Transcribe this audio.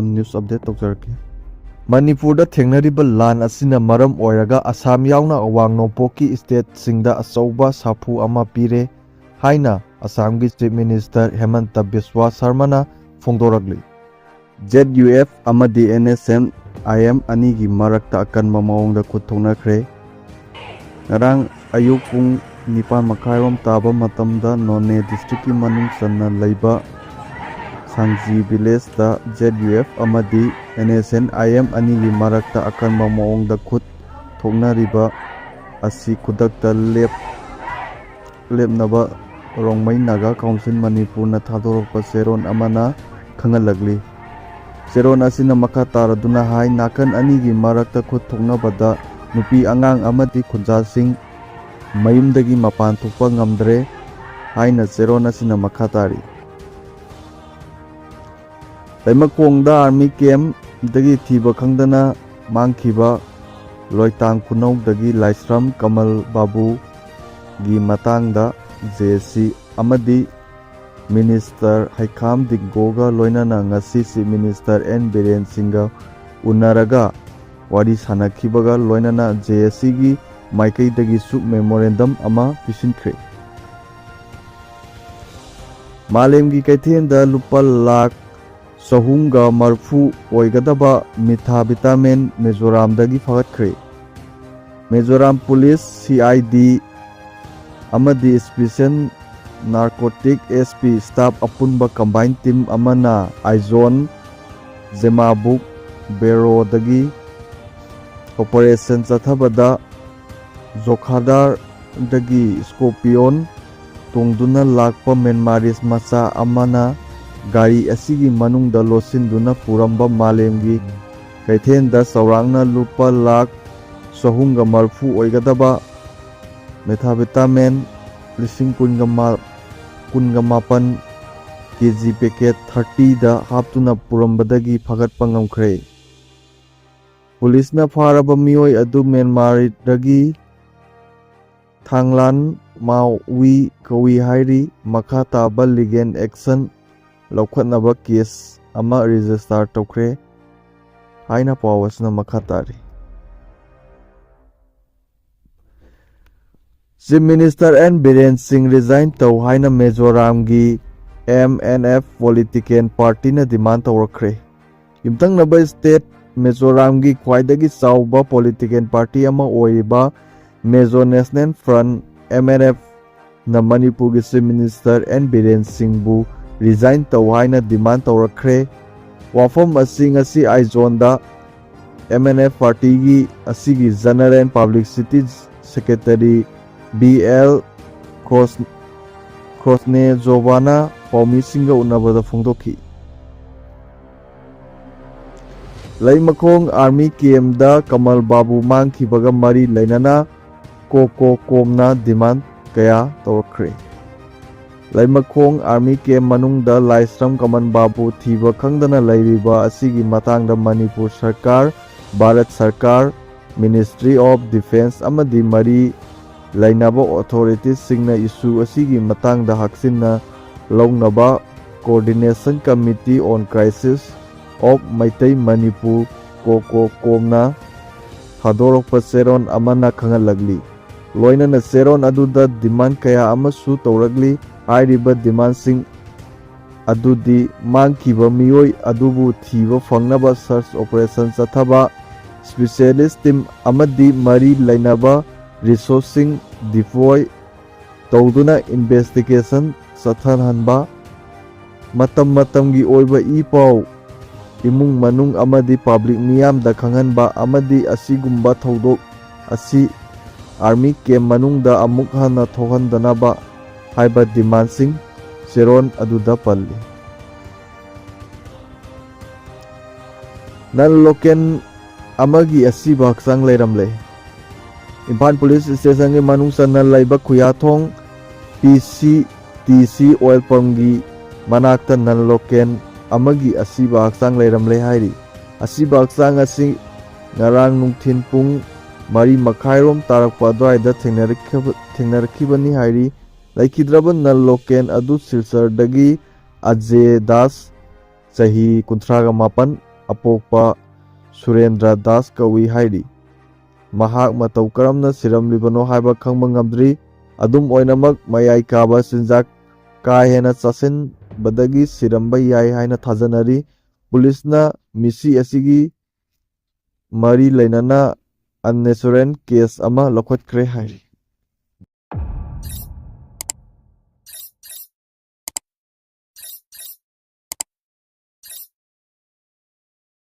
News update तौजरके Manipur थेंगनरिबा लान असिना मरम ओइरगा Assam यावना अवांग नोंपोकि state सिंगदा अचौबा साफु अमा पीरे हाइना असमगी चीफ मिनिस्टर हेमंत बिस्वा शर्माना फोंदोरगली ZUF अमदी NSM IM अनिगी मरक्ता अकनबा मओंगदा खुथोंनख्रे ngarang ayuk pung 9 makarom taba matamda Nonne district ki manung sanna leiba Sangji village da ZUF amadi NSN IM ani gi marakta akanba moong da khut thongna riba asi khudakta lepnaba rongmai naga council Manipur na thadorokpa seron amana khangalagli seron asina makha taraduna hai nakan ani gi marakta khut thongna bada nupi angang amadi khunja sing mayumdagi mapan thukpa ngamdre haina seron asina makha tari Laimakongda army camp dagi thiba khangdana mangkhiba loitang khunau dagi Laisram Kamal Babu gi matangda JC amadi minister Haikam Diggoga loinana ngasi si minister N Biren Singha unaraga wari sanakhibaga loinana JC gi maikai dagi su memorandum ama pisinkhre Malem gi kaithenda lupa lakh Sahunga marfu oigadaba mitha vitamin Mizoram dagi fagatkhre Mizoram police CID amadi special narcotic SP staff apunba combined team amana Aizon Zemabuk Bureau dagi operation chathabada Zokhadar dagi Scorpion tungduna lakpa Myanmaris macha amana Gari asigi manungda losinduna puramba malemgi kaithenda saurangna lupa lakh sahunga marfu oigadaba methavitamin lising kunga kg packet 30 da haptuna purambadagi phagatpa ngamkhre Police na faraba mioi adu Myanmar dagi Thanglan Maui kawi hairi makha taba legal action Laukhatnaba case ama register tokre haina pawasna makhatari Chief Minister N Biren Singh Resign Tou Haina Mizoram gi MNF political party na demand tawrakre yumtangnaba state Mizoram gi khwaidagi chawba political party ama oiba Mizo National Front MNF na Manipur gi Chief Minister N Biren Singh bu Resign Tou Haina demand tawrakre wafam asing asi Aizonda MNF party gi asigi General Publicity Secretary BL Krosne Jovana Paumi Singa unabada phongdokhi Laimakong army camp da Kamal Babu mangkhibaga mari lainana koko komna demand kaya tawrakre Laimakong army camp manungda Laisram Kaman Babu thiba khangdana lairiba asigi matangda Manipur Sarkar Bharat Sarkar Ministry of Defense amadi mari lainaba authorities singna issue asigi matangda haksinna launaba Coordination Committee on Crisis of Maitai Manipur koko komna hadorokpa seron amana khangalagli loinana seron aduda demand kaya amasu tawragli Airiba demand sing adudi mangkiba mioi adubu thiba fangnaba search operation chathaba specialist team amadi mari lainaba resourcing deploy tawduna investigation chathanhanba matamgi oiba ipau imung manung amadi public miyam da khanghanba amadi asigumba thodok asi army camp manungda amuk hana thohandanaba haiba demand sing seron aduda palli nan loken amagi asiba haksang leiramle Imphal police station ge manung sanna laiba khuyathong PCTC oil palm gi manakta nan loken amagi asiba haksang leiramle hairi asiba haksang asi ngarang nungthin pung mari makhairom tarakpa dwaida thengnarakibani hairi Laikidraban nal loken adu silsar dagi Ajay Das ꯆꯍꯤ 38 ꯑꯄꯣꯛꯄ ꯁꯨꯔꯦꯟꯗ꯭ꯔ ꯗꯥꯁ ꯀꯧꯏ ꯍꯥꯏꯔꯤ꯫ ꯃꯍꯥꯛ ꯃꯇꯧ ꯀꯔꯝꯅ ꯁꯤꯔꯝꯂꯤꯕꯅꯣ ꯍꯥꯏꯕ ꯈꯪꯕ ꯉꯝꯗ꯭ꯔꯤ꯫ ꯑꯗꯨꯝ ꯑꯣꯏꯅꯃꯛ ꯃꯌꯥꯏ ꯀꯥꯕ ꯆꯤꯟꯖꯥꯛ ꯀꯥ ꯍꯦꯟꯅ ꯆꯥꯁꯤꯟꯕꯗꯒꯤ ꯁꯤꯔꯝꯕ ꯌꯥꯏ ꯍꯥꯏꯅ ꯊꯥꯖꯅꯔꯤ꯫ ꯄꯨꯂꯤꯁꯅ ꯃꯤꯁꯤ ꯑꯁꯤꯒꯤ ꯃꯔꯤ ꯂꯩꯅꯅ ꯑꯟꯅꯦꯆꯔꯦꯜ ꯀꯦꯁ ꯑꯃ ꯂꯧꯈꯠꯈ꯭ꯔꯦ ꯍꯥꯏꯔꯤ꯫